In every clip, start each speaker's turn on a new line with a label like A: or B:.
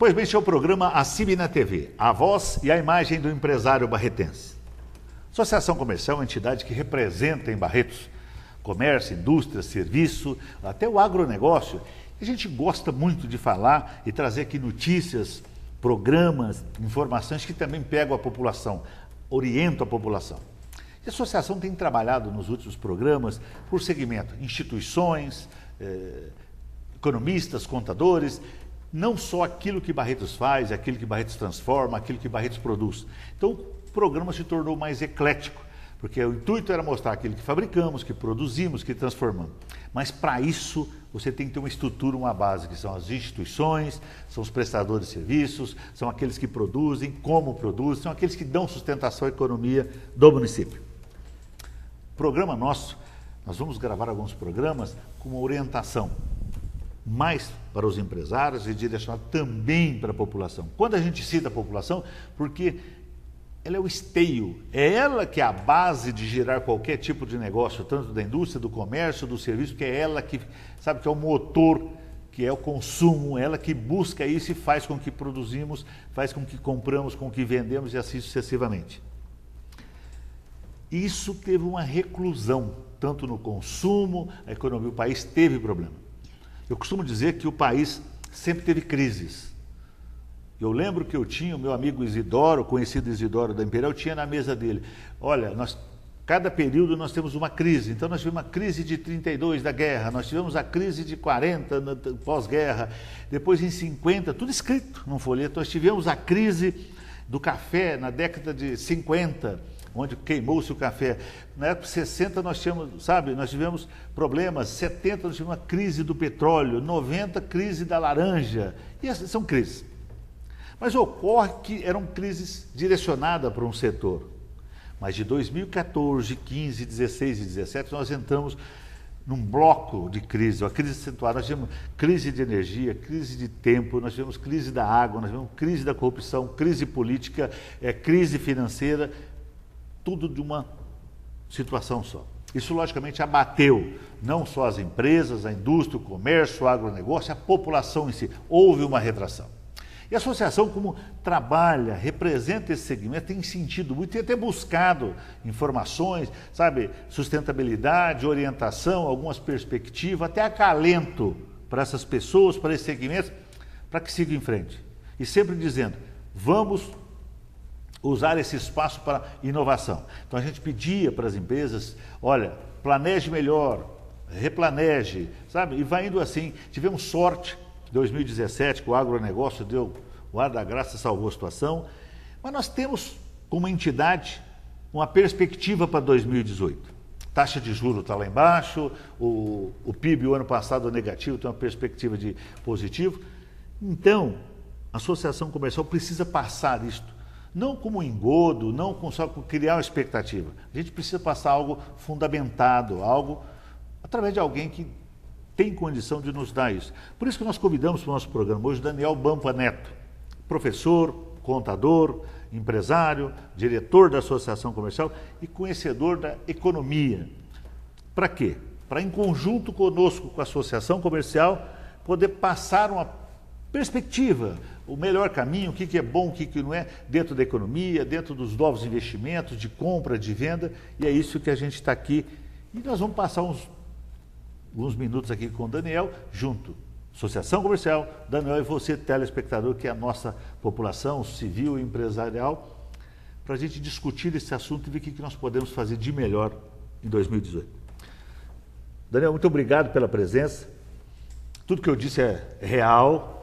A: Pois bem, este é o programa ACIB na TV, a voz e a imagem do empresário barretense. Associação Comercial é uma entidade que representa em Barretos comércio, indústria, serviço, até o agronegócio. A gente gosta muito de falar e trazer aqui notícias, programas, informações que também pegam a população, orientam a população. E a associação tem trabalhado nos últimos programas por segmento, instituições, economistas, contadores, não só aquilo que Barretos faz, aquilo que Barretos transforma, aquilo que Barretos produz. Então, o programa se tornou mais eclético, porque o intuito era mostrar aquilo que fabricamos, que produzimos, que transformamos. Mas, para isso, você tem que ter uma estrutura, uma base, que são as instituições, são os prestadores de serviços, são aqueles que produzem, como produzem, são aqueles que dão sustentação à economia do município. Programa nosso, nós vamos gravar alguns programas com uma orientação mais para os empresários e direcionado também para a população. Quando a gente cita a população, porque ela é o esteio, é ela que é a base de gerar qualquer tipo de negócio, tanto da indústria, do comércio, do serviço, que é ela que, sabe, que é o motor, que é o consumo, ela que busca isso e faz com que produzimos, faz com que compramos, com que vendemos e assim sucessivamente. Isso teve uma reclusão, tanto no consumo, a economia, o país teve problema. Eu costumo dizer que o país sempre teve crises. Eu lembro que eu tinha o meu amigo Isidoro, conhecido Isidoro da Imperial, tinha na mesa dele, olha, cada período nós temos uma crise. Então nós tivemos uma crise de 32 da guerra, nós tivemos a crise de 40 pós-guerra, depois em 50, tudo escrito num folheto, nós tivemos a crise do café na década de 50, onde queimou-se o café. Na época de 60 nós tivemos problemas, 70 nós tivemos uma crise do petróleo, 90 crise da laranja, e essas são crises. Mas ocorre que eram crises direcionadas para um setor. Mas de 2014, 15, 16 e 17 nós entramos num bloco de crise, uma crise acentuada. Nós tivemos crise de energia, crise de tempo, nós tivemos crise da água, nós tivemos crise da corrupção, crise política, crise financeira, tudo de uma situação só. Isso, logicamente, abateu não só as empresas, a indústria, o comércio, o agronegócio, a população em si. Houve uma retração. E a associação, como trabalha, representa esse segmento, tem sentido muito, tem até buscado informações, sabe, sustentabilidade, orientação, algumas perspectivas, até acalento para essas pessoas, para esses segmentos, para que sigam em frente. E sempre dizendo, vamos usar esse espaço para inovação. Então a gente pedia para as empresas, olha, planeje melhor, replaneje, sabe? E vai indo assim. Tivemos sorte, 2017, que o agronegócio deu o ar da graça, salvou a situação, mas nós temos, como entidade, uma perspectiva para 2018. Taxa de juros está lá embaixo, o PIB o ano passado negativo, tem uma perspectiva de positivo. Então, a associação comercial precisa passar isto. Não como engodo, não só com criar uma expectativa. A gente precisa passar algo fundamentado, algo através de alguém que tem condição de nos dar isso. Por isso que nós convidamos para o nosso programa hoje Daniel Bampa Neto, professor, contador, empresário, diretor da Associação Comercial e conhecedor da economia. Para quê? Para, em conjunto conosco, com a Associação Comercial, poder passar uma perspectiva, o melhor caminho, o que é bom, o que não é, dentro da economia, dentro dos novos investimentos, de compra, de venda, e é isso que a gente está aqui. E nós vamos passar uns minutos aqui com o Daniel, junto. Associação Comercial, Daniel e você, telespectador, que é a nossa população civil e empresarial, para a gente discutir esse assunto e ver o que nós podemos fazer de melhor em 2018. Daniel, muito obrigado pela presença. Tudo que eu disse é real.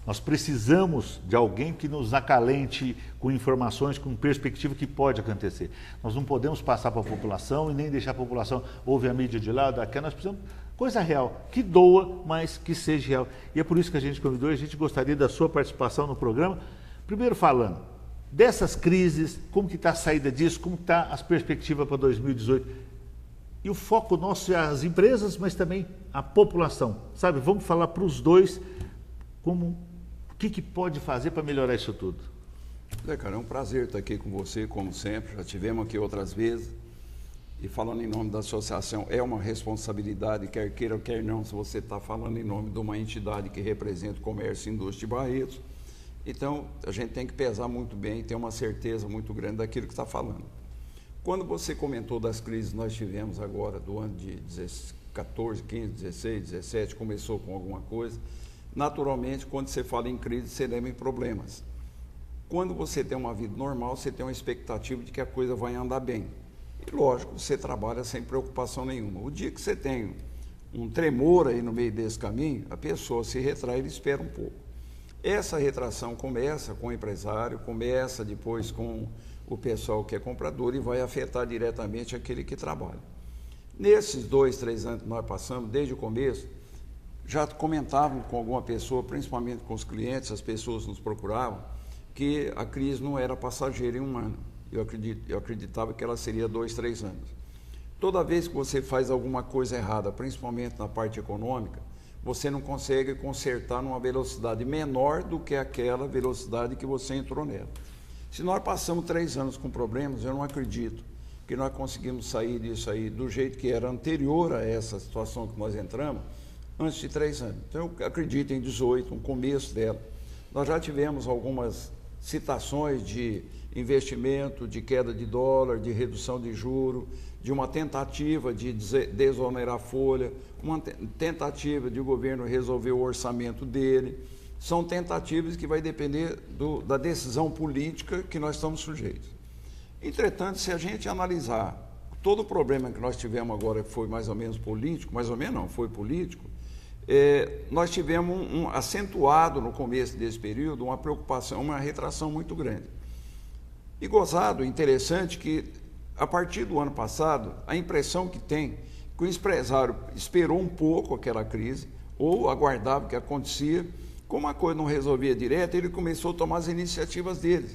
A: Nós precisamos de alguém que nos acalente com informações, com perspectiva que pode acontecer. Nós não podemos passar para a população e nem deixar a população ouvir a mídia de lá, daqui. Nós precisamos de coisa real, que doa, mas que seja real. E é por isso que a gente convidou e a gente gostaria da sua participação no programa. Primeiro falando dessas crises, como que está a saída disso, como está as perspectivas para 2018. E o foco nosso é as empresas, mas também a população. Sabe, vamos falar para os dois como o que pode fazer para melhorar isso tudo.
B: Cara, é um prazer estar aqui com você, como sempre. Já tivemos aqui outras vezes. E falando em nome da associação, é uma responsabilidade, quer queira ou quer não, se você está falando em nome de uma entidade que representa o comércio e indústria de Barretos. Então, a gente tem que pesar muito bem e ter uma certeza muito grande daquilo que está falando. Quando você comentou das crises que nós tivemos agora, do ano de 14, 15, 16, 17, começou com alguma coisa, naturalmente, quando você fala em crise, você lembra em problemas. Quando você tem uma vida normal, você tem uma expectativa de que a coisa vai andar bem. E, lógico, você trabalha sem preocupação nenhuma. O dia que você tem um tremor aí no meio desse caminho, a pessoa se retrai e espera um pouco. Essa retração começa com o empresário, começa depois com o pessoal que é comprador e vai afetar diretamente aquele que trabalha. Nesses 2, 3 anos que nós passamos, desde o começo, já comentavam com alguma pessoa, principalmente com os clientes, as pessoas nos procuravam, que a crise não era passageira em um ano. Eu acreditava que ela seria 2, 3 anos. Toda vez que você faz alguma coisa errada, principalmente na parte econômica, você não consegue consertar numa velocidade menor do que aquela velocidade que você entrou nela. Se nós passamos 3 anos com problemas, eu não acredito que nós conseguimos sair disso aí do jeito que era anterior a essa situação que nós entramos, antes de 3 anos. Então, eu acredito em 18, no começo dela. Nós já tivemos algumas citações de investimento, de queda de dólar, de redução de juros, de uma tentativa de desonerar a folha, uma tentativa de o governo resolver o orçamento dele. São tentativas que vai depender da decisão política que nós estamos sujeitos. Entretanto, se a gente analisar todo o problema que nós tivemos agora, que foi mais ou menos político, mais ou menos não, foi político, nós tivemos acentuado no começo desse período uma preocupação, uma retração muito grande. E gozado, interessante que a partir do ano passado, a impressão que tem que o empresário esperou um pouco aquela crise, ou aguardava o que acontecia, como a coisa não resolvia direto, ele começou a tomar as iniciativas dele.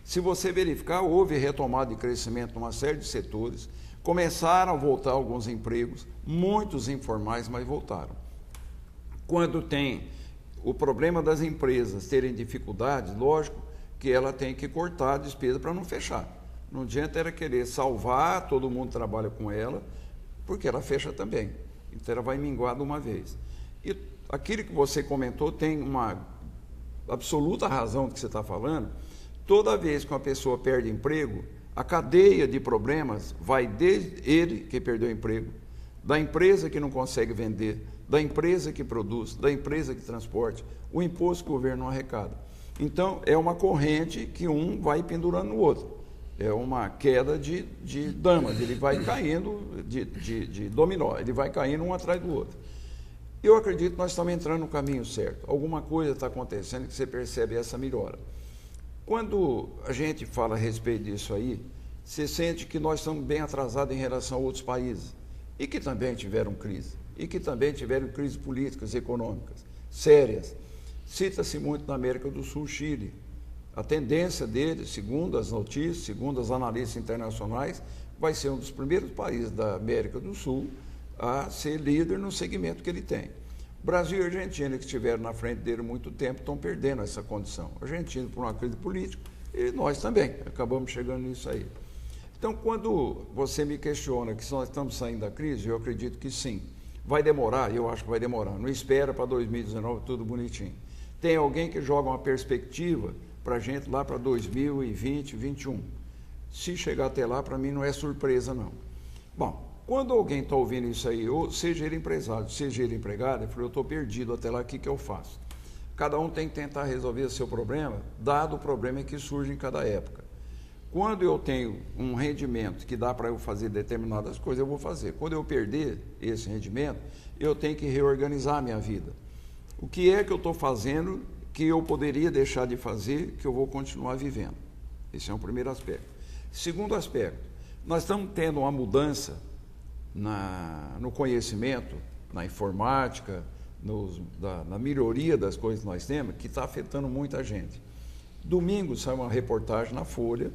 B: Se você verificar, houve retomada de crescimento em uma série de setores, começaram a voltar alguns empregos, muitos informais, mas voltaram. Quando tem o problema das empresas terem dificuldades, lógico que ela tem que cortar a despesa para não fechar. Não adianta ela querer salvar, todo mundo trabalha com ela, porque ela fecha também. Então ela vai minguar de uma vez. E aquilo que você comentou tem uma absoluta razão do que você está falando. Toda vez que uma pessoa perde emprego, a cadeia de problemas vai desde ele que perdeu o emprego, da empresa que não consegue vender, da empresa que produz, da empresa que transporte, o imposto que o governo não arrecada. Então, é uma corrente que um vai pendurando no outro. É uma queda de damas, ele vai caindo de dominó, ele vai caindo um atrás do outro. Eu acredito que nós estamos entrando no caminho certo. Alguma coisa está acontecendo que você percebe essa melhora. Quando a gente fala a respeito disso aí, você sente que nós estamos bem atrasados em relação a outros países, e que também tiveram crise, e que também tiveram crises políticas e econômicas sérias. Cita-se muito na América do Sul, Chile. A tendência dele, segundo as notícias, segundo as analistas internacionais, vai ser um dos primeiros países da América do Sul a ser líder no segmento que ele tem. Brasil e Argentina, que estiveram na frente dele há muito tempo, estão perdendo essa condição. A Argentina por uma crise política e nós também, acabamos chegando nisso aí. Então, quando você me questiona que se nós estamos saindo da crise, eu acredito que sim. Vai demorar? Eu acho que vai demorar. Não espera para 2019 tudo bonitinho. Tem alguém que joga uma perspectiva para a gente lá para 2020, 2021. Se chegar até lá, para mim não é surpresa, não. Bom, quando alguém está ouvindo isso aí, ou seja ele empresário, seja ele empregado, eu estou perdido até lá, o que eu faço? Cada um tem que tentar resolver o seu problema, dado o problema que surge em cada época. Quando eu tenho um rendimento que dá para eu fazer determinadas coisas, eu vou fazer. Quando eu perder esse rendimento, eu tenho que reorganizar a minha vida. O que é que eu estou fazendo que eu poderia deixar de fazer, que eu vou continuar vivendo? Esse é o primeiro aspecto. Segundo aspecto, nós estamos tendo uma mudança no conhecimento, na informática, na melhoria das coisas que nós temos, que está afetando muita gente. Domingo saiu uma reportagem na Folha,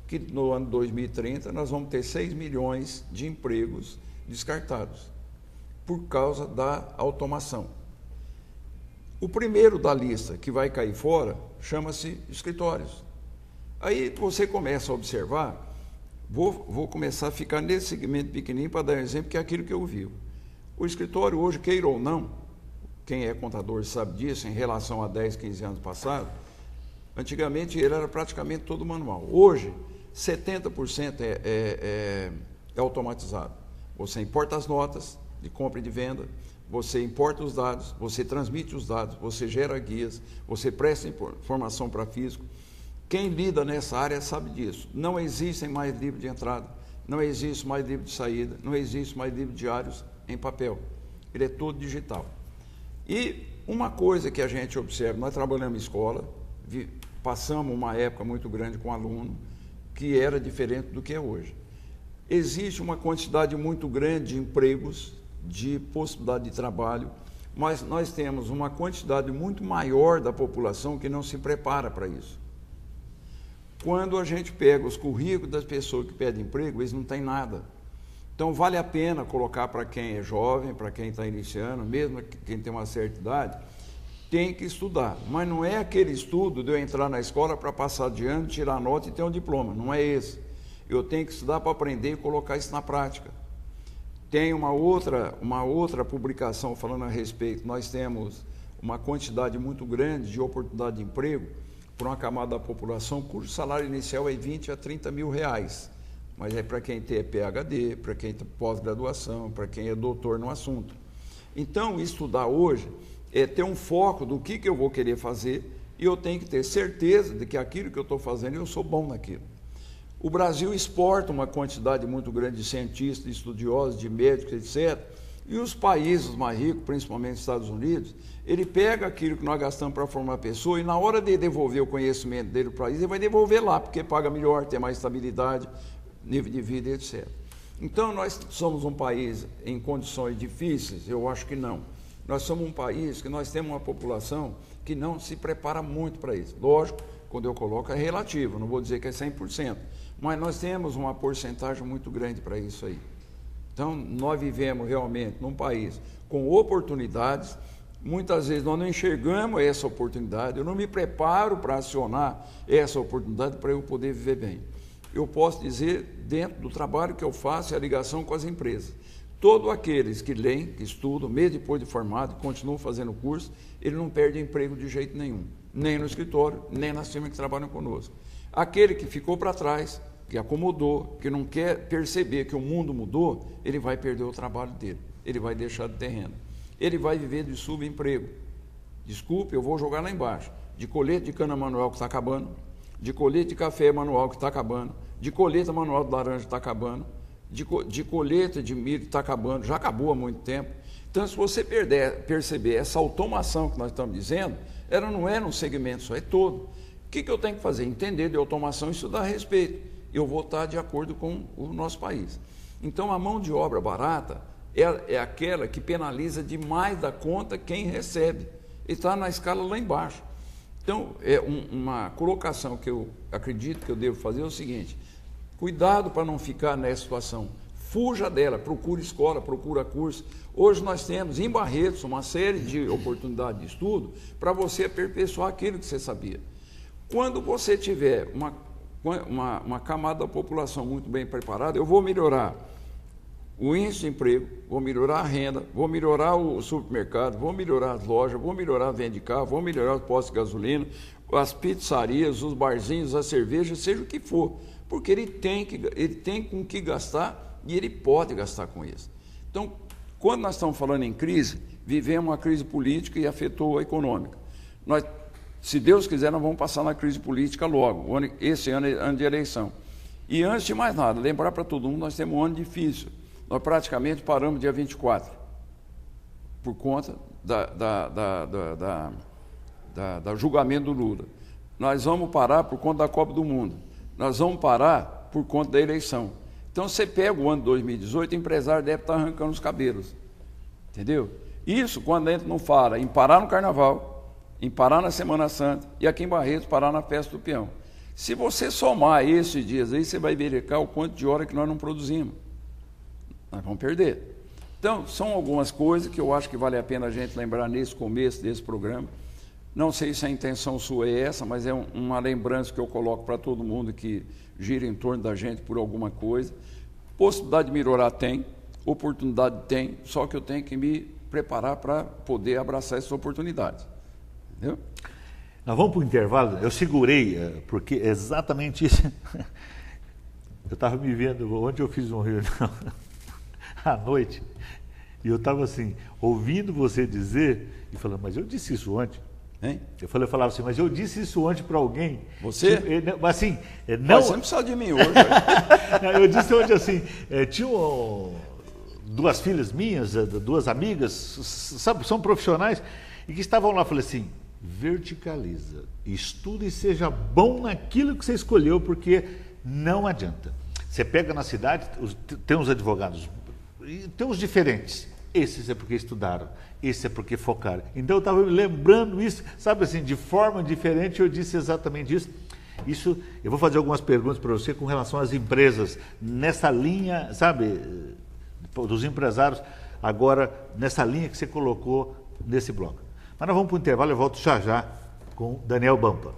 B: que no ano 2030 nós vamos ter 6 milhões de empregos descartados, por causa da automação. O primeiro da lista que vai cair fora chama-se escritórios. Aí você começa a observar, vou começar a ficar nesse segmento pequenininho para dar um exemplo, que é aquilo que eu vi. O escritório hoje, queira ou não, quem é contador sabe disso, em relação a 10, 15 anos passados, Antigamente ele era praticamente todo manual. Hoje, 70% é automatizado. Você importa as notas de compra e de venda, você importa os dados, você transmite os dados, você gera guias, você presta informação para fisco. Quem lida nessa área sabe disso. Não existem mais livros de entrada, não existe mais livro de saída, não existe mais livro diários em papel. Ele é todo digital. E uma coisa que a gente observa, nós trabalhamos em escola, passamos uma época muito grande com aluno, que era diferente do que é hoje. Existe uma quantidade muito grande de empregos, de possibilidade de trabalho, mas nós temos uma quantidade muito maior da população que não se prepara para isso. Quando a gente pega os currículos das pessoas que pedem emprego, eles não têm nada. Então, vale a pena colocar para quem é jovem, para quem está iniciando, mesmo quem tem uma certa idade, tem que estudar. Mas não é aquele estudo de eu entrar na escola para passar de ano, tirar nota e ter um diploma. Não é esse. Eu tenho que estudar para aprender e colocar isso na prática. Tem uma outra publicação falando a respeito. Nós temos uma quantidade muito grande de oportunidade de emprego para uma camada da população cujo salário inicial é 20 a 30 mil reais. Mas é para quem tem PhD, para quem tem pós-graduação, para quem é doutor no assunto. Então, estudar hoje é ter um foco do que eu vou querer fazer e eu tenho que ter certeza de que aquilo que eu estou fazendo, eu sou bom naquilo. O Brasil exporta uma quantidade muito grande de cientistas, de estudiosos, de médicos, etc. E os países mais ricos, principalmente os Estados Unidos, ele pega aquilo que nós gastamos para formar a pessoa e na hora de devolver o conhecimento dele para o país, ele vai devolver lá, porque paga melhor, tem mais estabilidade, nível de vida, etc. Então, nós somos um país em condições difíceis? Eu acho que não. Nós somos um país que nós temos uma população que não se prepara muito para isso. Lógico, quando eu coloco é relativo, não vou dizer que é 100%, mas nós temos uma porcentagem muito grande para isso aí. Então, nós vivemos realmente num país com oportunidades, muitas vezes nós não enxergamos essa oportunidade, eu não me preparo para acionar essa oportunidade para eu poder viver bem. Eu posso dizer, dentro do trabalho que eu faço, é a ligação com as empresas. Todos aqueles que leem, que estudam, mesmo depois de formado, continuam fazendo curso, ele não perde emprego de jeito nenhum, nem no escritório, nem nas firmas que trabalham conosco. Aquele que ficou para trás, que acomodou, que não quer perceber que o mundo mudou, ele vai perder o trabalho dele, ele vai deixar de ter renda. Ele vai viver de subemprego. Desculpe, eu vou jogar lá embaixo. De colheita de cana manual que está acabando, de colheita de café manual que está acabando, de colheita manual de laranja que está acabando, de colheita de milho que está acabando, já acabou há muito tempo. Então, se você perceber essa automação que nós estamos dizendo, ela não é num segmento só, é todo. O que eu tenho que fazer? Entender de automação e estudar a respeito. Eu vou estar de acordo com o nosso país. Então, a mão de obra barata é aquela que penaliza demais da conta quem recebe. E está na escala lá embaixo. Então, uma colocação que eu acredito que eu devo fazer é o seguinte: cuidado para não ficar nessa situação. Fuja dela, procure escola, procura curso. Hoje nós temos em Barretos uma série de oportunidades de estudo para você aperfeiçoar aquilo que você sabia. Quando você tiver uma camada da população muito bem preparada, eu vou melhorar o índice de emprego, vou melhorar a renda, vou melhorar o supermercado, vou melhorar as lojas, vou melhorar a venda de carro, vou melhorar os postos de gasolina, as pizzarias, os barzinhos, as cervejas, seja o que for, porque ele tem com que gastar e ele pode gastar com isso. Então, quando nós estamos falando em crise, vivemos uma crise política e afetou a econômica. Nós, se Deus quiser, nós vamos passar na crise política logo. Esse ano é ano de eleição. E antes de mais nada, lembrar para todo mundo, nós temos um ano difícil. Nós praticamente paramos dia 24, por conta da julgamento do Lula. Nós vamos parar por conta da Copa do Mundo. Nós vamos parar por conta da eleição. Então, você pega o ano de 2018, o empresário deve estar arrancando os cabelos. Entendeu? Isso quando a gente não fala em parar no Carnaval, em parar na Semana Santa e aqui em Barretos parar na Festa do Peão. Se você somar esses dias aí, você vai verificar o quanto de hora que nós não produzimos. Nós vamos perder. Então, são algumas coisas que eu acho que vale a pena a gente lembrar nesse começo desse programa. Não sei se a intenção sua é essa, mas é uma lembrança que eu coloco para todo mundo que gira em torno da gente por alguma coisa. Possibilidade de melhorar tem, oportunidade tem, só que eu tenho que me preparar para poder abraçar essas oportunidades. Entendeu?
A: Nós vamos para o intervalo, eu segurei, porque é exatamente isso. Eu estava me vendo, ontem eu fiz uma reunião à noite, e eu estava assim, ouvindo você dizer, e falando, mas eu disse isso ontem.
B: Hein?
A: Eu falava assim, mas eu disse isso ontem para alguém.
B: Você?
A: Tipo, assim, não...
B: Você não precisa de mim hoje.
A: Eu disse ontem assim, tinha duas filhas minhas, duas amigas, sabe, são profissionais, e que estavam lá, eu falei assim, verticaliza, estuda e seja bom naquilo que você escolheu, porque não adianta. Você pega na cidade, tem uns advogados, tem uns diferentes, esses é porque estudaram, esse é porque focaram. Então eu estava me lembrando isso, sabe assim, de forma diferente eu disse exatamente isso. Isso, eu vou fazer algumas perguntas para você com relação às empresas, nessa linha, sabe, dos empresários, agora nessa linha que você colocou nesse bloco. Mas nós vamos para o intervalo, eu volto já com Daniel Bampa.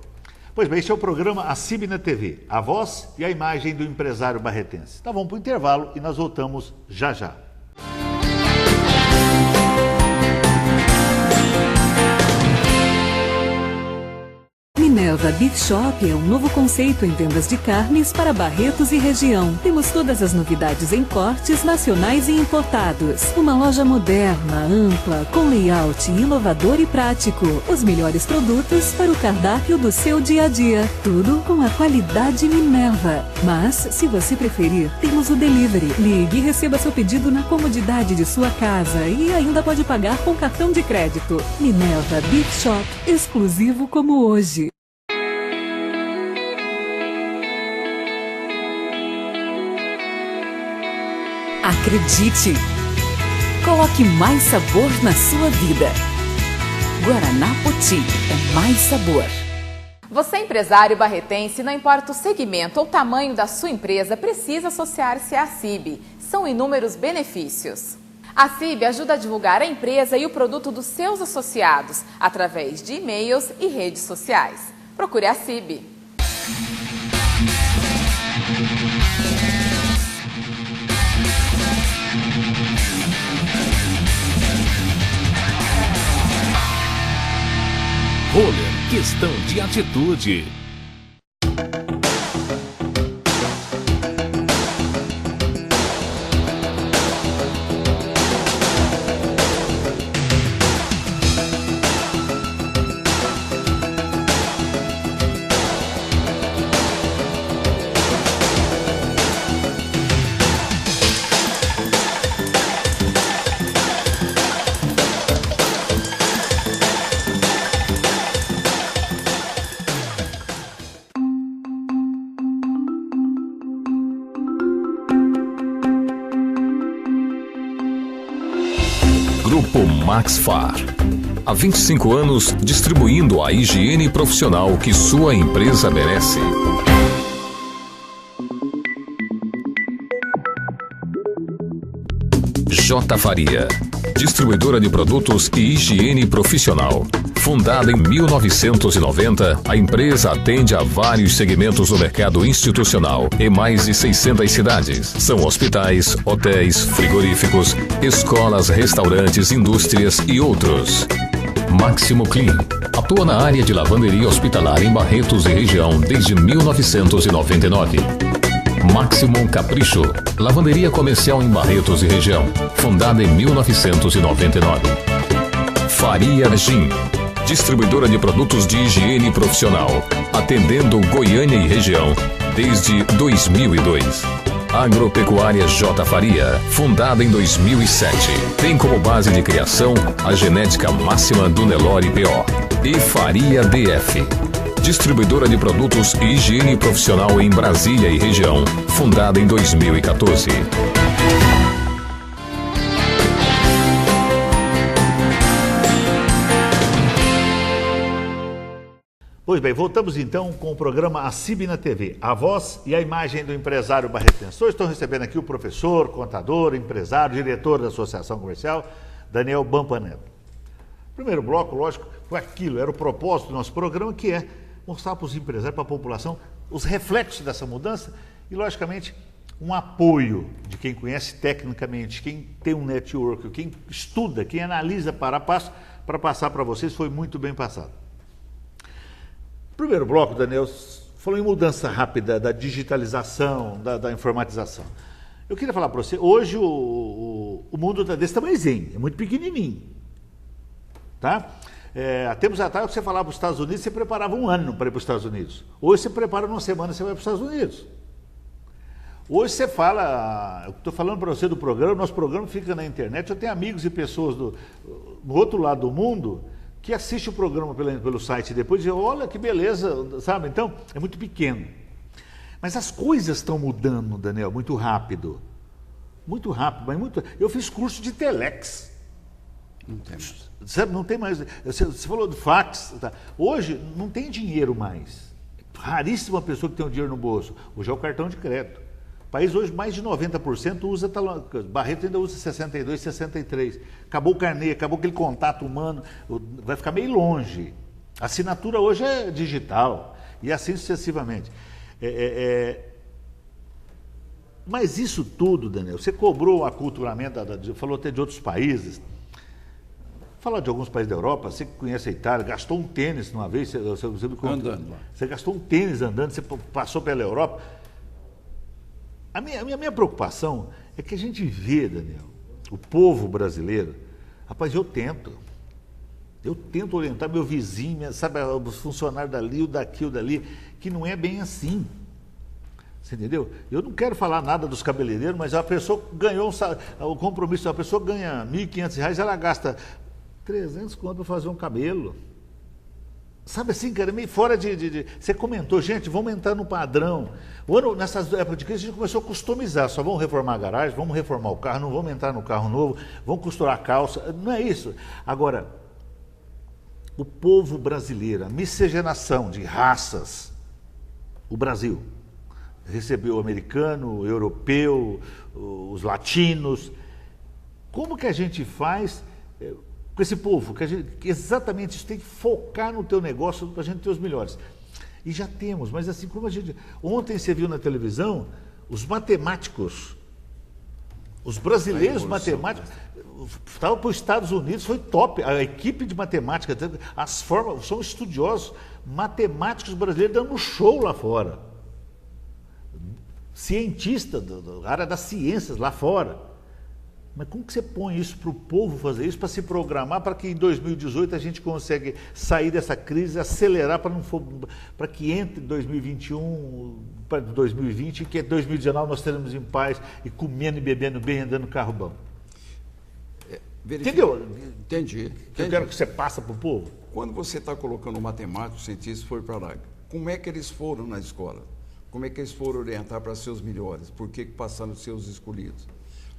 A: Pois bem, este é o programa A CIB na TV, a voz e a imagem do empresário barretense. Então vamos para o intervalo e nós voltamos já.
C: Minerva Beef Shop é um novo conceito em vendas de carnes para Barretos e região. Temos todas as novidades em cortes nacionais e importados. Uma loja moderna, ampla, com layout inovador e prático. Os melhores produtos para o cardápio do seu dia a dia. Tudo com a qualidade Minerva. Mas, se você preferir, temos o delivery. Ligue e receba seu pedido na comodidade de sua casa e ainda pode pagar com cartão de crédito. Minerva Beef Shop, exclusivo como hoje. Acredite! Coloque mais sabor na sua vida. Guaraná Poti é mais sabor.
D: Você, empresário barretense, não importa o segmento ou tamanho da sua empresa, precisa associar-se à CIB. São inúmeros benefícios. A CIB ajuda a divulgar a empresa e o produto dos seus associados através de e-mails e redes sociais. Procure a CIB.
E: Roller, questão de atitude. Grupo Maxfar. Há 25 anos distribuindo a higiene profissional que sua empresa merece. J. Faria. Distribuidora de produtos e higiene profissional. Fundada em 1990, a empresa atende a vários segmentos do mercado institucional em mais de 600 cidades. São hospitais, hotéis, frigoríficos, escolas, restaurantes, indústrias e outros. Máximo Clean. Atua na área de lavanderia hospitalar em Barretos e região desde 1999. Maximum Capricho, lavanderia comercial em Barretos e região, fundada em 1999. Faria Gin, distribuidora de produtos de higiene profissional, atendendo Goiânia e região desde 2002. Agropecuária J. Faria, fundada em 2007, tem como base de criação a genética máxima do Nelore PO. E Faria DF, distribuidora de produtos e higiene profissional em Brasília e região, fundada em 2014.
A: Pois bem, voltamos então com o programa A CIB na TV, a voz e a imagem do empresário barretense. Hoje estou recebendo aqui o professor, contador, empresário, diretor da Associação Comercial, Daniel Bampa Neto. Primeiro bloco, lógico, foi aquilo, era o propósito do nosso programa, que é mostrar para os empresários, para a população, os reflexos dessa mudança e, logicamente, um apoio de quem conhece tecnicamente, quem tem um network, quem estuda, quem analisa para passo, para passar para vocês, foi muito bem passado. Primeiro bloco, Daniel, falou em mudança rápida da digitalização, da informatização. Eu queria falar para você, hoje o mundo está desse tamanhozinho, é muito pequenininho. Tá? Há tempos atrás, você falava para os Estados Unidos, você preparava um ano para ir para os Estados Unidos. Hoje você prepara numa semana, você vai para os Estados Unidos. Hoje você fala, eu estou falando para você do programa, nosso programa fica na internet, eu tenho amigos e pessoas do outro lado do mundo que assistem o programa pelo site e depois dizem, olha que beleza, sabe? Então, é muito pequeno. Mas as coisas estão mudando, Daniel, muito rápido. Muito rápido, mas muito... Eu fiz curso de telex.
B: Não tem mais.
A: Sabe, não tem mais. Você falou do fax. Tá? Hoje não tem dinheiro mais. Raríssima pessoa que tem o dinheiro no bolso. Hoje é o cartão de crédito. O país hoje, mais de 90% usa talão. Barreto ainda usa 62, 63. Acabou o carnê, acabou aquele contato humano. Vai ficar meio longe. A assinatura hoje é digital. E assim sucessivamente. Mas isso tudo, Daniel, você cobrou o aculturamento, falou até de outros países. Falar de alguns países da Europa, você que conhece a Itália, gastou um tênis uma vez, você me contou,
B: andando lá.
A: Você gastou um tênis andando, você passou pela Europa. A minha preocupação é que a gente vê, Daniel, o povo brasileiro, rapaz, eu tento orientar meu vizinho, sabe, os funcionários dali, o daqui, o dali, que não é bem assim. Você entendeu? Eu não quero falar nada dos cabeleireiros, mas a pessoa ganhou o compromisso, a pessoa ganha R$ 1.500, ela gasta 300 conto para fazer um cabelo. Sabe assim, cara, meio fora de... Você comentou, gente, vamos entrar no padrão. Nessas épocas de crise, a gente começou a customizar. Só vamos reformar a garagem, vamos reformar o carro, não vamos entrar no carro novo, vamos costurar a calça. Não é isso. Agora, o povo brasileiro, a miscigenação de raças, o Brasil recebeu o americano, o europeu, os latinos. Como que a gente faz com esse povo? Que exatamente isso tem que focar no teu negócio para a gente ter os melhores. E já temos, mas assim como a gente... Ontem você viu na televisão os matemáticos, os brasileiros matemáticos, estavam para os Estados Unidos, foi top, a equipe de matemática, as formas, são estudiosos, matemáticos brasileiros dando show lá fora. Cientista da área das ciências lá fora. Mas como que você põe isso para o povo fazer isso, para se programar, para que em 2018 a gente consiga sair dessa crise, acelerar para que entre 2021 para 2020 e que em 2019 nós teremos em paz e comendo e bebendo bem, andando no carro bom. Entendeu?
B: Entendi.
A: Eu quero que você passe para o povo.
B: Quando você está colocando um matemático, um cientista foi para lá, como é que eles foram na escola? Como é que eles foram orientar para ser os melhores? Por que passaram a ser os escolhidos?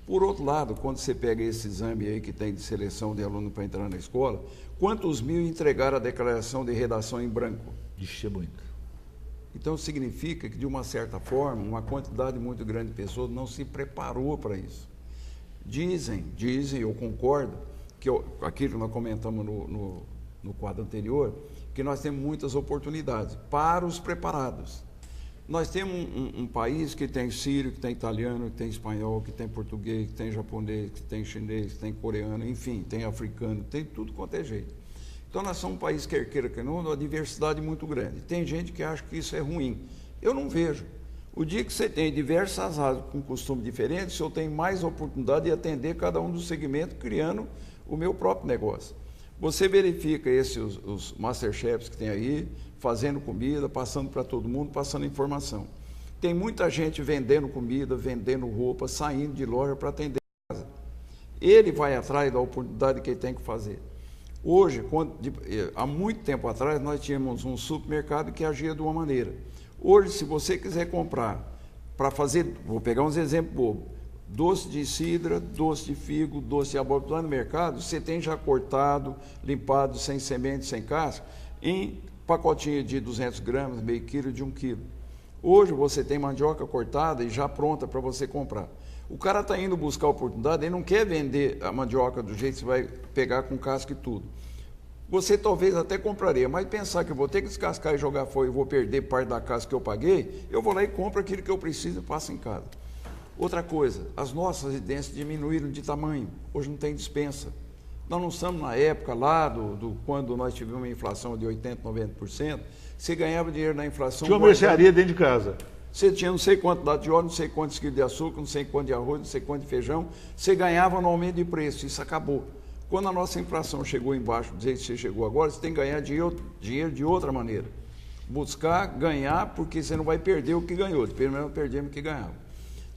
B: Por outro lado, quando você pega esse exame aí que tem de seleção de aluno para entrar na escola, quantos mil entregaram a declaração de redação em branco?
A: Ixi, é muito.
B: Então significa que, de uma certa forma, uma quantidade muito grande de pessoas não se preparou para isso. Dizem, eu concordo, que aquilo que nós comentamos no quadro anterior, que nós temos muitas oportunidades para os preparados. Nós temos um país que tem sírio, que tem italiano, que tem espanhol, que tem português, que tem japonês, que tem chinês, que tem coreano, enfim, tem africano, tem tudo quanto é jeito. Então nós somos um país que queira que não, uma diversidade muito grande. Tem gente que acha que isso é ruim. Eu não vejo. O dia que você tem diversas áreas com costume diferente, eu tenho mais oportunidade de atender cada um dos segmentos, criando o meu próprio negócio. Você verifica os Masterchefs que tem aí, fazendo comida, passando para todo mundo, passando informação. Tem muita gente vendendo comida, vendendo roupa, saindo de loja para atender a casa. Ele vai atrás da oportunidade que ele tem que fazer. Hoje, há muito tempo atrás, nós tínhamos um supermercado que agia de uma maneira. Hoje, se você quiser comprar, para fazer, vou pegar uns exemplos bobos, doce de cidra, doce de figo, doce de abóbora, lá no mercado, você tem já cortado, limpado, sem semente, sem casca, em pacotinho de 200 gramas, meio quilo, de 1 quilo. Hoje você tem mandioca cortada e já pronta para você comprar. O cara está indo buscar oportunidade, ele não quer vender a mandioca do jeito que você vai pegar com casca e tudo. Você talvez até compraria, mas pensar que eu vou ter que descascar e jogar fora e vou perder parte da casca que eu paguei, eu vou lá e compro aquilo que eu preciso e passo em casa. Outra coisa, as nossas residências diminuíram de tamanho, hoje não tem despensa. Nós não estamos na época lá quando nós tivemos uma inflação de 80%, 90%, você ganhava dinheiro na inflação.
A: Tinha uma mercearia dentro de casa.
B: Você tinha não sei quantidade de óleo, não sei quantos quilos de açúcar, não sei quanto de arroz, não sei quanto de feijão, você ganhava no aumento de preço, isso acabou. Quando a nossa inflação chegou embaixo, do jeito que você chegou agora, você tem que ganhar dinheiro de outra maneira. Buscar ganhar, porque você não vai perder o que ganhou, pelo menos perdemos o que ganhava.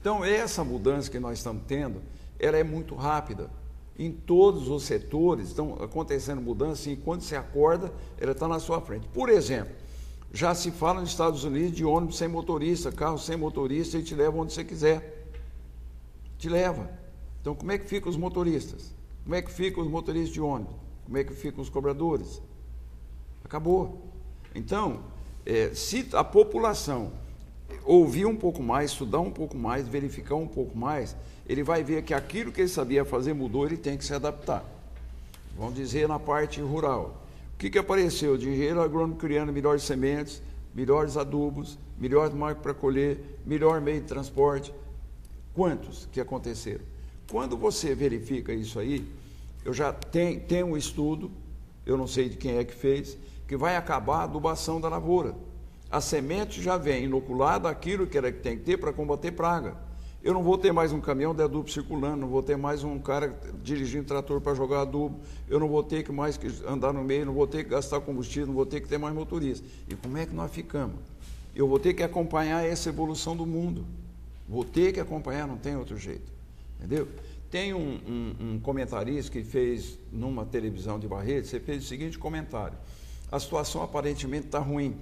B: Então, essa mudança que nós estamos tendo, ela é muito rápida. Em todos os setores estão acontecendo mudanças e quando você acorda, ela está na sua frente. Por exemplo, já se fala nos Estados Unidos de ônibus sem motorista, carro sem motorista, e te leva onde você quiser. Te leva. Então, como é que ficam os motoristas? Como é que ficam os motoristas de ônibus? Como é que ficam os cobradores? Acabou. Então, se a população ouvir um pouco mais, estudar um pouco mais, verificar um pouco mais, ele vai ver que aquilo que ele sabia fazer mudou, ele tem que se adaptar. Vamos dizer na parte rural. O que apareceu? De engenheiro agrônomo criando melhores sementes, melhores adubos, melhores máquinas para colher, melhor meio de transporte. Quantos que aconteceram? Quando você verifica isso aí, eu já tenho um estudo, eu não sei de quem é que fez, que vai acabar a adubação da lavoura. A semente já vem inoculada aquilo que ela tem que ter para combater praga. Eu não vou ter mais um caminhão de adubo circulando, não vou ter mais um cara dirigindo trator para jogar adubo, eu não vou ter que mais andar no meio, não vou ter que gastar combustível, não vou ter que ter mais motorista. E como é que nós ficamos? Eu vou ter que acompanhar essa evolução do mundo. Vou ter que acompanhar, não tem outro jeito. Entendeu? Tem um comentarista que fez numa televisão de Barretos, você fez o seguinte comentário: a situação aparentemente está ruim.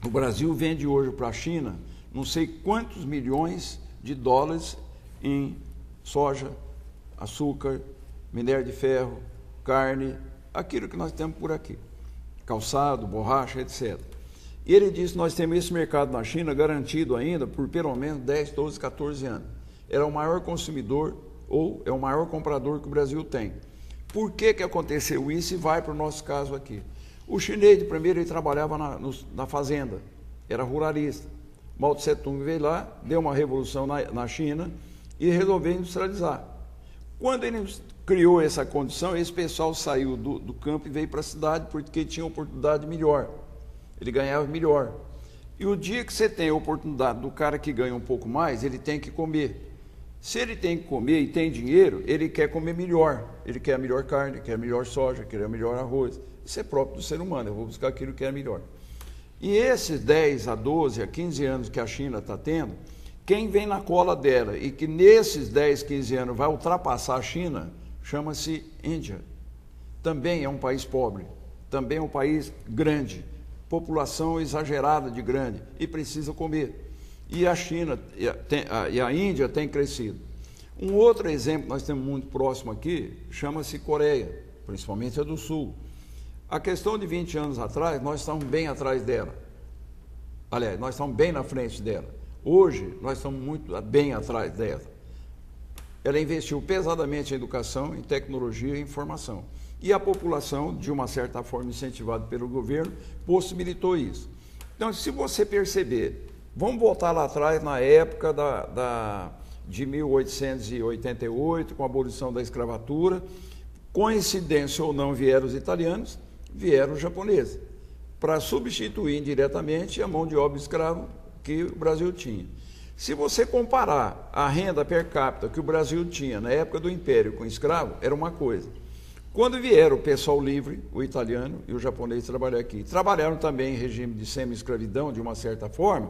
B: O Brasil vende hoje para a China não sei quantos milhões de dólares em soja, açúcar, minério de ferro, carne, aquilo que nós temos por aqui, calçado, borracha, etc. E ele disse que nós temos esse mercado na China garantido ainda por pelo menos 10, 12, 14 anos. Era o maior consumidor ou é o maior comprador que o Brasil tem. Por que aconteceu isso e vai para o nosso caso aqui? O chinês, de primeiro, ele trabalhava na fazenda, era ruralista. Mao Tse Tung veio lá, deu uma revolução na China e resolveu industrializar. Quando ele criou essa condição, esse pessoal saiu do campo e veio para a cidade porque tinha oportunidade melhor. Ele ganhava melhor. E o dia que você tem a oportunidade do cara que ganha um pouco mais, ele tem que comer. Se ele tem que comer e tem dinheiro, ele quer comer melhor. Ele quer a melhor carne, quer a melhor soja, quer o melhor arroz. Isso é próprio do ser humano, eu vou buscar aquilo que é melhor. E esses 10 a 12, a 15 anos que a China está tendo, quem vem na cola dela e que nesses 10, 15 anos vai ultrapassar a China, chama-se Índia. Também é um país pobre, também é um país grande, população exagerada de grande e precisa comer. E a China e a Índia têm crescido. Um outro exemplo que nós temos muito próximo aqui, chama-se Coreia, principalmente a do Sul. A questão de 20 anos atrás, nós estamos bem atrás dela. Aliás, nós estamos bem na frente dela. Hoje, nós estamos muito bem atrás dela. Ela investiu pesadamente em educação, em tecnologia e informação. E a população, de uma certa forma incentivada pelo governo, possibilitou isso. Então, se você perceber, vamos voltar lá atrás, na época de 1888, com a abolição da escravatura, coincidência ou não, vieram os italianos, vieram os japoneses, para substituir indiretamente a mão de obra escrava que o Brasil tinha. Se você comparar a renda per capita que o Brasil tinha na época do Império com escravo, era uma coisa. Quando vieram o pessoal livre, o italiano e o japonês trabalharam aqui, trabalharam também em regime de semi-escravidão, de uma certa forma,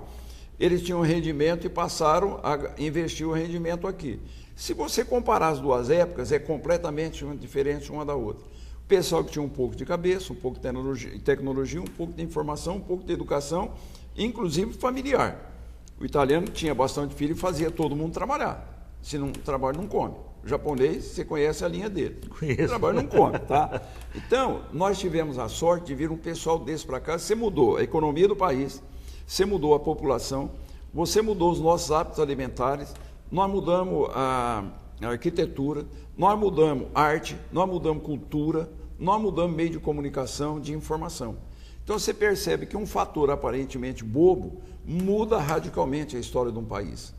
B: eles tinham rendimento e passaram a investir o rendimento aqui. Se você comparar as duas épocas, é completamente diferente uma da outra. O pessoal que tinha um pouco de cabeça, um pouco de tecnologia, um pouco de informação, um pouco de educação, inclusive familiar. O italiano tinha bastante filho e fazia todo mundo trabalhar. Se não trabalha, não come. O japonês, você conhece a linha dele.
A: Conheço.
B: Trabalha, não come, tá? Então, nós tivemos a sorte de vir um pessoal desse para cá. Você mudou a economia do país, você mudou a população, você mudou os nossos hábitos alimentares, nós mudamos a arquitetura, nós mudamos arte, nós mudamos cultura, nós mudamos meio de comunicação, de informação. Então você percebe que um fator aparentemente bobo muda radicalmente a história de um país.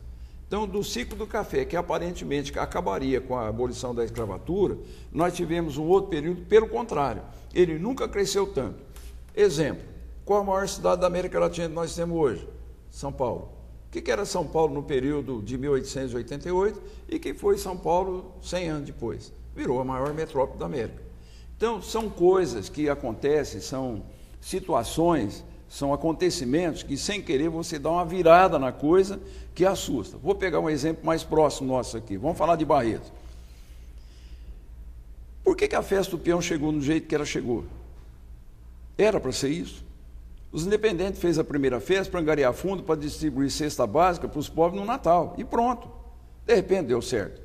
B: Então, do ciclo do café, que aparentemente acabaria com a abolição da escravatura, nós tivemos um outro período, pelo contrário, ele nunca cresceu tanto. Exemplo, qual a maior cidade da América Latina que nós temos hoje? São Paulo. O que era São Paulo no período de 1888 e que foi São Paulo 100 anos depois? Virou a maior metrópole da América. Então, são coisas que acontecem, são situações, são acontecimentos que, sem querer, você dá uma virada na coisa que assusta. Vou pegar um exemplo mais próximo nosso aqui. Vamos falar de Barretos. Por que a festa do peão chegou do jeito que ela chegou? Era para ser isso. Os independentes fez a primeira festa para angariar fundo, para distribuir cesta básica para os pobres no Natal. E pronto. De repente deu certo.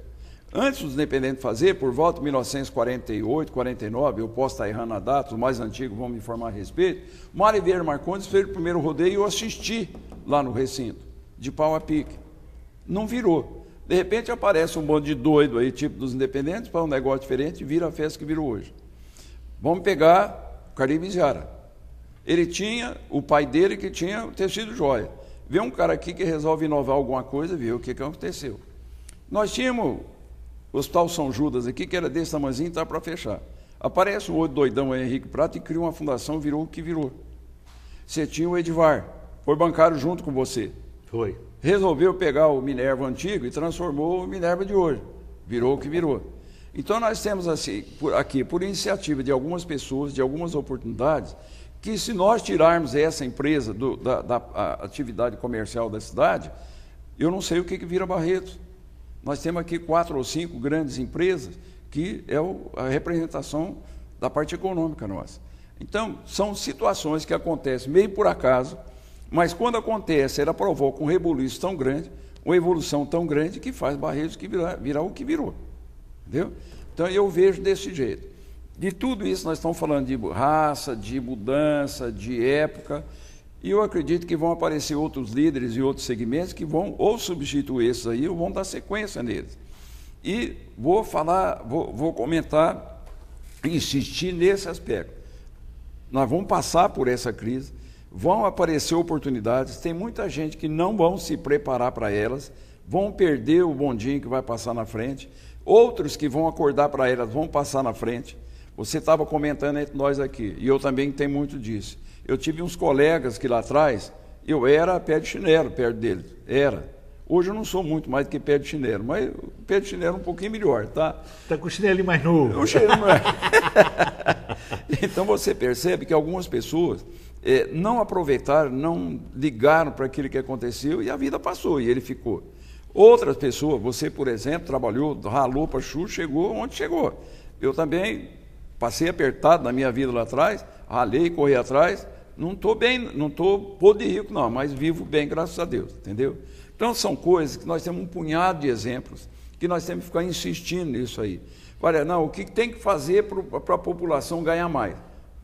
B: Antes dos independentes fazer, por volta de 1948, 49, eu posso estar errando a data, os mais antigos vão me informar a respeito, Mário Vieira Marcondes fez o primeiro rodeio e eu assisti lá no recinto, de pau a pique. Não virou. De repente aparece um monte de doido aí, tipo dos independentes, para um negócio diferente e vira a festa que virou hoje. Vamos pegar o Caribe Ziara. Ele tinha, o pai dele que tinha tecido joia. Vê um cara aqui que resolve inovar alguma coisa, viu o que aconteceu. Nós tínhamos o Hospital São Judas aqui, que era desse tamanhozinho, está para fechar. Aparece um outro doidão aí, Henrique Prata, e cria uma fundação, virou o que virou. Você tinha o Edivar, foi bancário junto com você.
A: Foi.
B: Resolveu pegar o Minerva antigo e transformou o Minerva de hoje. Virou o que virou. Então nós temos assim, aqui, por iniciativa de algumas pessoas, de algumas oportunidades, que se nós tirarmos essa empresa da atividade comercial da cidade, eu não sei o que vira Barretos. Nós temos aqui 4 ou 5 grandes empresas que é a representação da parte econômica nossa. Então, são situações que acontecem meio por acaso, mas quando acontece, ela provoca um rebuliço tão grande, uma evolução tão grande, que faz Barretos que virar o que virou. Entendeu? Então, eu vejo desse jeito. De tudo isso, nós estamos falando de raça, de mudança, de época, e eu acredito que vão aparecer outros líderes e outros segmentos que vão ou substituir esses aí ou vão dar sequência neles. E vou comentar, insistir nesse aspecto. Nós vamos passar por essa crise, vão aparecer oportunidades, tem muita gente que não vão se preparar para elas, vão perder o bondinho que vai passar na frente, outros que vão acordar para elas vão passar na frente. Você estava comentando entre nós aqui, e eu também tenho muito disso. Eu tive uns colegas que lá atrás, eu era pé de chinelo perto deles, era. Hoje eu não sou muito mais do que pé de chinelo, mas o pé de chinelo é um pouquinho melhor, tá?
A: Está com o chinelo mais novo.
B: O chinelo não é. Então você percebe que algumas pessoas não aproveitaram, não ligaram para aquilo que aconteceu e a vida passou e ele ficou. Outras pessoas, você, por exemplo, trabalhou, ralou para chu, chegou onde chegou. Eu também passei apertado na minha vida lá atrás, ralei, corri atrás, não estou bem, não estou podre rico não, mas vivo bem, graças a Deus, entendeu? Então são coisas que nós temos um punhado de exemplos, que nós temos que ficar insistindo nisso aí. Olha, não, o que tem que fazer para a população ganhar mais?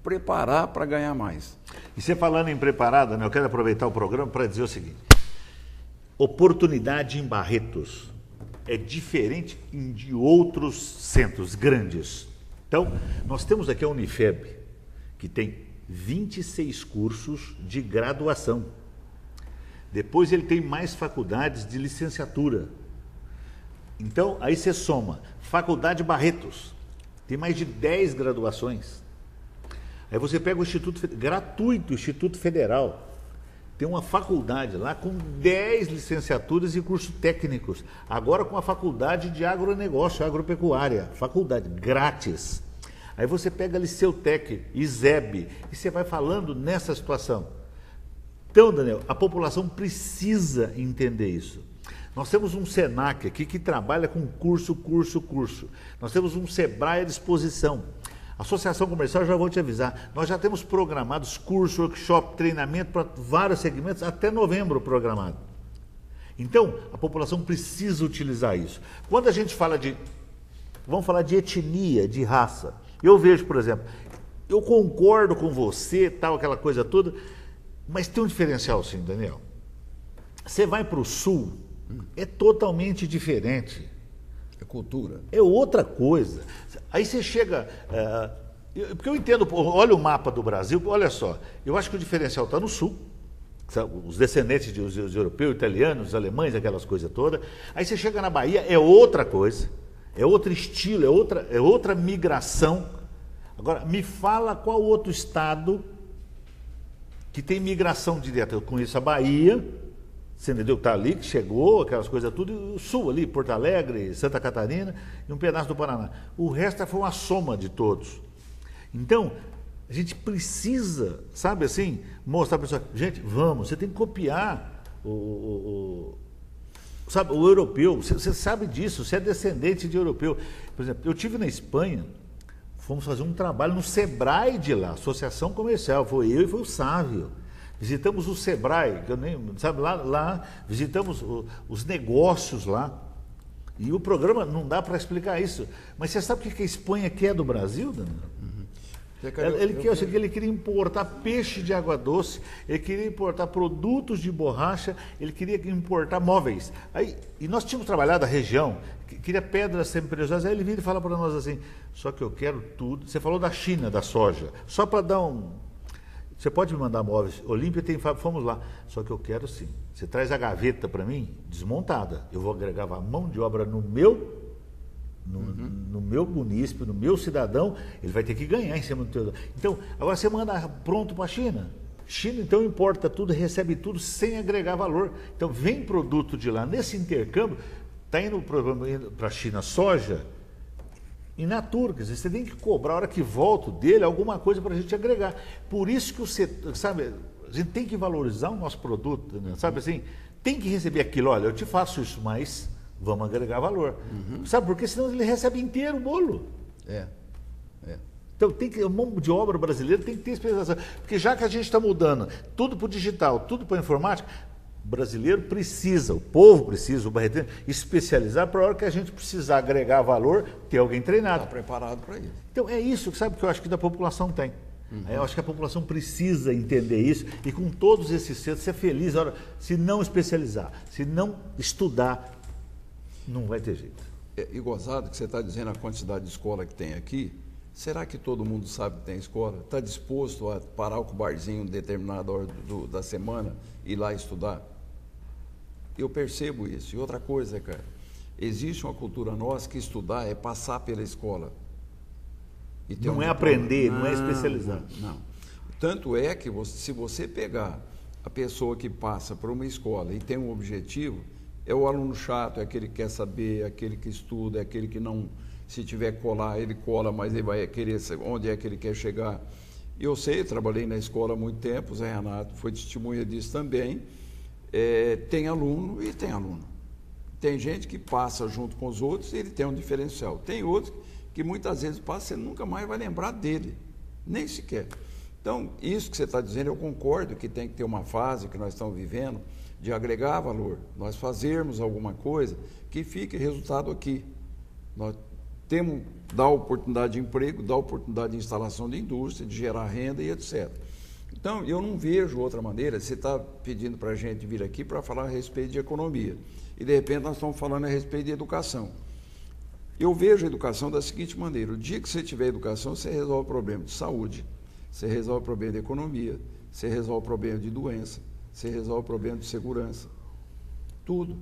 B: Preparar para ganhar mais.
A: E você falando em preparada, né, eu quero aproveitar o programa para dizer o seguinte, oportunidade em Barretos é diferente de outros centros grandes. Então, nós temos aqui a Unifeb, que tem 26 cursos de graduação. Depois ele tem mais faculdades de licenciatura. Então, aí você soma. Faculdade Barretos, tem mais de 10 graduações. Aí você pega o Instituto gratuito, Instituto Federal. Tem uma faculdade lá com 10 licenciaturas e cursos técnicos. Agora com a faculdade de agronegócio, agropecuária. Faculdade grátis. Aí você pega Liceutec, ISEB, e você vai falando nessa situação. Então, Daniel, a população precisa entender isso. Nós temos um SENAC aqui que trabalha com curso. Nós temos um SEBRAE à disposição. Associação Comercial, já vou te avisar, nós já temos programados curso, workshop, treinamento para vários segmentos, até novembro programado. Então, a população precisa utilizar isso. Quando a gente fala vamos falar de etnia, de raça, eu vejo, por exemplo, eu concordo com você, tal, aquela coisa toda, mas tem um diferencial sim, Daniel. Você vai para o sul, é totalmente diferente.
B: É cultura.
A: É outra coisa. Aí você chega... porque eu entendo, olha o mapa do Brasil, olha só, eu acho que o diferencial está no sul. os descendentes dos europeus, italianos, alemães, aquelas coisas todas. Aí você chega na Bahia, é outra coisa, é outro estilo, é outra migração. Agora, me fala qual outro estado que tem migração direta. Eu conheço a Bahia, você entendeu? Que está ali, que chegou, aquelas coisas tudo, e o sul ali, Porto Alegre, Santa Catarina e um pedaço do Paraná. O resto foi uma soma de todos. Então, a gente precisa, sabe assim, mostrar para a pessoa, gente, vamos, você tem que copiar sabe, o europeu, você sabe disso, você é descendente de europeu. Por exemplo, eu estive na Espanha, fomos fazer um trabalho no Sebrae de lá, Associação Comercial, foi eu e foi o Sávio. Visitamos o Sebrae, que eu nem, sabe, lá visitamos os negócios lá. E o programa não dá para explicar isso. Mas você sabe o que a Espanha quer do Brasil, Danilo? Ele queria importar peixe de água doce, ele queria importar produtos de borracha, ele queria importar móveis. E nós tínhamos trabalhado a região, queria pedras semi-preciosas, aí ele vira e fala para nós assim, só que eu quero tudo. Você falou da China, da soja, só para dar um... Você pode me mandar móveis, Olímpia tem fábrica, fomos lá, só que eu quero sim. Você traz a gaveta para mim, desmontada, eu vou agregar a mão de obra no meu munícipe, no meu cidadão, ele vai ter que ganhar em cima do teu. Então, agora você manda pronto para a China. China, então, importa tudo, recebe tudo sem agregar valor. Então, vem produto de lá. Nesse intercâmbio, está indo para a China soja in natura. Quer dizer, você tem que cobrar, a hora que volta dele, alguma coisa para a gente agregar. Por isso que você, sabe, a gente tem que valorizar o nosso produto, né? Sabe assim? Tem que receber aquilo, olha, eu te faço isso, mas vamos agregar valor. Sabe por quê? Senão ele recebe inteiro o bolo. Então tem que, a mão de obra brasileira tem que ter especialização. Porque já que a gente está mudando tudo para o digital, tudo para a informática, o brasileiro precisa, o povo precisa, o barreteiro, especializar para a hora que a gente precisar agregar valor, ter alguém treinado.
B: Está preparado para isso.
A: Então é isso, sabe, que eu acho que da população tem. Eu acho que a população precisa entender isso e com todos esses centros ser feliz, se não especializar, se não estudar, não vai ter jeito.
B: E gozado que você está dizendo a quantidade de escola que tem aqui, será que todo mundo sabe que tem escola? Está disposto a parar o barzinho em determinada hora da semana e ir lá estudar? Eu percebo isso. E outra coisa, cara, existe uma cultura nossa que estudar é passar pela escola.
A: Não é aprender, não é especializar.
B: Não. Tanto é que se você pegar a pessoa que passa por uma escola e tem um objetivo, é o aluno chato, é aquele que quer saber, é aquele que estuda, é aquele que não, se tiver que colar, ele cola, mas ele vai querer onde é que ele quer chegar. Eu sei, trabalhei na escola há muito tempo, o Zé Renato foi testemunha disso também. Tem aluno e tem aluno. Tem gente que passa junto com os outros e ele tem um diferencial. Tem outros que muitas vezes passa e você nunca mais vai lembrar dele, nem sequer. Então, isso que você está dizendo, eu concordo que tem que ter uma fase que nós estamos vivendo de agregar valor, nós fazermos alguma coisa que fique resultado aqui. Nós temos dar oportunidade de emprego, dar oportunidade de instalação de indústria, de gerar renda e etc. Então, eu não vejo outra maneira. Você está pedindo para a gente vir aqui para falar a respeito de economia e de repente nós estamos falando a respeito de educação. Eu vejo a educação da seguinte maneira: o dia que você tiver educação, você resolve o problema de saúde, você resolve o problema de economia, você resolve o problema de doença, você resolve o problema de segurança. Tudo.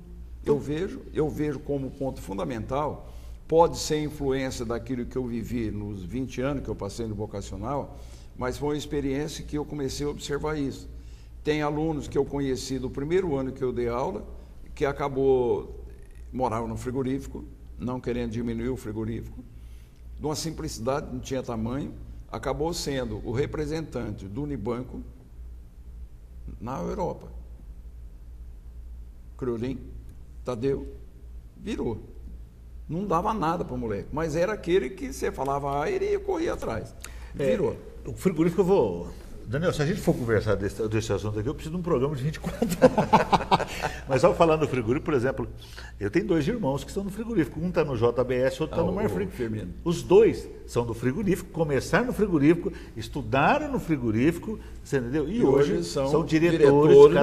B: Eu vejo como ponto fundamental, pode ser influência daquilo que eu vivi nos 20 anos que eu passei no vocacional, mas foi uma experiência que eu comecei a observar isso. Tem alunos que eu conheci do primeiro ano que eu dei aula, que moravam no frigorífico, não querendo diminuir o frigorífico, de uma simplicidade, não tinha tamanho, acabou sendo o representante do Unibanco na Europa. Criolin, Tadeu, virou. Não dava nada para o moleque, mas era aquele que você falava, ele ia correr atrás. Virou.
A: O frigorífico eu vou... Daniel, se a gente for conversar desse assunto aqui, eu preciso de um programa de 24 Mas só falando do frigorífico, por exemplo, eu tenho 2 irmãos que estão no frigorífico. Um está no JBS, outro está no Marfrig. Os 2 são do frigorífico, começaram no frigorífico, estudaram no frigorífico, você entendeu? E hoje são diretores,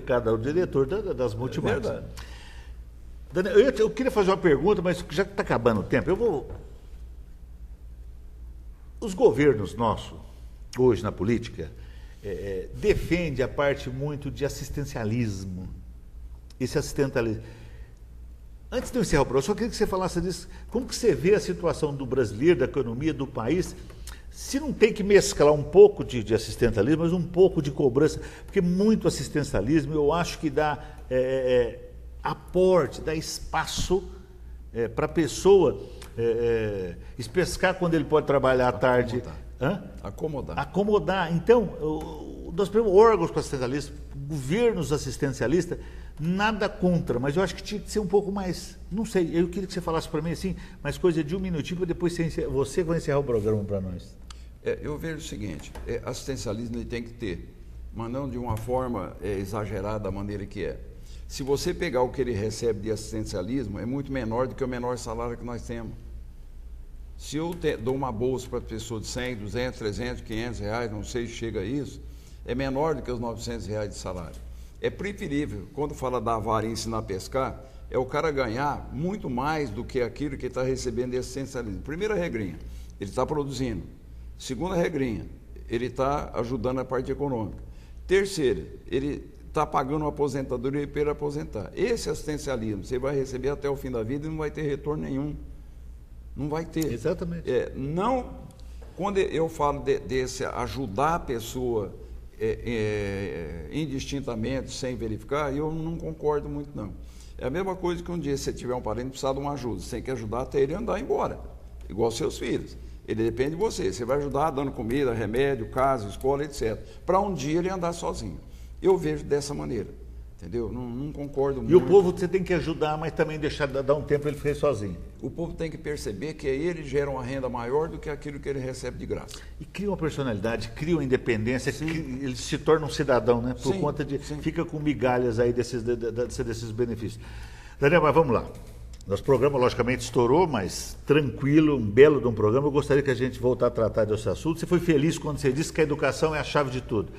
A: cada um diretor das multimarcas. É verdade. Daniel, eu queria fazer uma pergunta, mas já que está acabando o tempo, Os governos nossos, hoje na política, defende a parte muito de assistencialismo. Esse assistencialismo. Antes de eu encerrar o programa, eu só queria que você falasse disso. Como que você vê a situação do brasileiro, da economia, do país, se não tem que mesclar um pouco de assistencialismo, mas um pouco de cobrança, porque muito assistencialismo eu acho que dá aporte, dá espaço para a pessoa espescar quando ele pode trabalhar à tarde. Acomodar. Então, nós temos órgãos assistencialistas, governos assistencialistas, nada contra, mas eu acho que tinha que ser um pouco mais, não sei, eu queria que você falasse para mim assim, mas coisa de um minutinho, para depois você vai encerrar o programa para nós.
B: Eu vejo o seguinte, assistencialismo ele tem que ter, mas não de uma forma exagerada da maneira que é. Se você pegar o que ele recebe de assistencialismo, é muito menor do que o menor salário que nós temos. Se eu dou uma bolsa para a pessoa de 100, 200, 300, 500 reais, não sei se chega a isso, é menor do que os 900 reais de salário. É preferível, quando fala da vara e ensinar a pescar, é o cara ganhar muito mais do que aquilo que ele está recebendo de assistencialismo. Primeira regrinha, ele está produzindo. Segunda regrinha, ele está ajudando a parte econômica. Terceira, ele está pagando uma aposentadoria para ele aposentar. Esse assistencialismo, você vai receber até o fim da vida e não vai ter retorno nenhum. Não vai ter.
A: Exatamente.
B: Quando eu falo desse ajudar a pessoa indistintamente, sem verificar, eu não concordo muito, não. É a mesma coisa que um dia você tiver um parente precisar de uma ajuda, você tem que ajudar até ele andar embora, igual seus filhos. Ele depende de você, você vai ajudar dando comida, remédio, casa, escola, etc. Para um dia ele andar sozinho. Eu vejo dessa maneira, entendeu? Não concordo muito.
A: E o povo você tem que ajudar, mas também deixar dar um tempo ele ficar sozinho.
B: O povo tem que perceber que ele gera uma renda maior do que aquilo que ele recebe de graça.
A: E cria uma personalidade, cria uma independência, ele se torna um cidadão, né? Por conta de... Fica com migalhas aí desses benefícios. Daniel, mas vamos lá. Nosso programa, logicamente, estourou, mas tranquilo, um belo de um programa. Eu gostaria que a gente voltasse a tratar desse assunto. Você foi feliz quando você disse que a educação é a chave de tudo.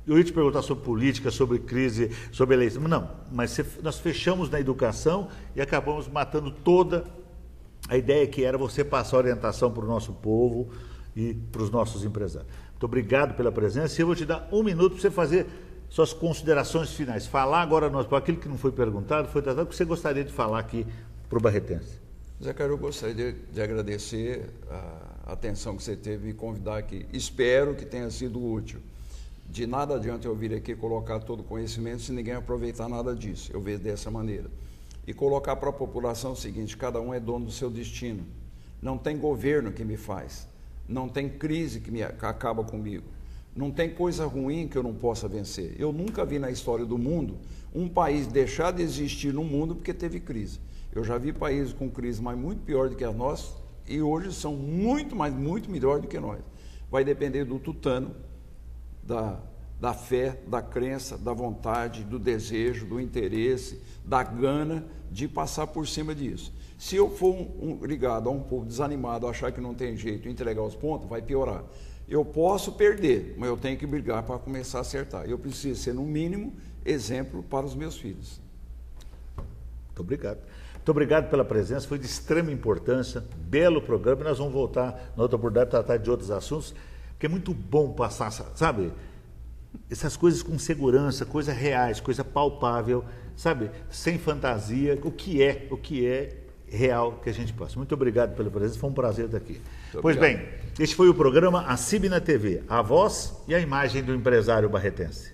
A: Eu ia te perguntar sobre política, sobre crise, sobre eleição. Não, mas nós fechamos na educação e acabamos matando toda a ideia que era você passar orientação para o nosso povo e para os nossos empresários. Muito obrigado pela presença. E eu vou te dar um minuto para você fazer suas considerações finais. Falar agora para aquilo que não foi perguntado, foi tratado, o que você gostaria de falar aqui para o barretense.
B: Zé Carlos, eu gostaria de agradecer a atenção que você teve e me convidar aqui. Espero que tenha sido útil. De nada adianta eu vir aqui colocar todo o conhecimento se ninguém aproveitar nada disso. Eu vejo dessa maneira. E colocar para a população o seguinte, cada um é dono do seu destino. Não tem governo que me faz. Não tem crise que acaba comigo. Não tem coisa ruim que eu não possa vencer. Eu nunca vi na história do mundo um país deixar de existir no mundo porque teve crise. Eu já vi países com crise, mas muito pior do que a nossa, e hoje são muito melhor do que nós. Vai depender do tutano, da fé, da crença, da vontade, do desejo, do interesse, da gana de passar por cima disso. Se eu for ligado a um povo desanimado, achar que não tem jeito, entregar os pontos, vai piorar. Eu posso perder, mas eu tenho que brigar para começar a acertar. Eu preciso ser, no mínimo, exemplo para os meus filhos.
A: Muito obrigado. Muito obrigado pela presença, foi de extrema importância, belo programa, e nós vamos voltar na outra oportunidade para tratar de outros assuntos, porque é muito bom passar, sabe, essas coisas com segurança, coisas reais, coisa palpável, sabe, sem fantasia, o que é real que a gente passa. Muito obrigado pela presença, foi um prazer estar aqui. Pois bem, este foi o programa A CIB na TV, a voz e a imagem do empresário barretense.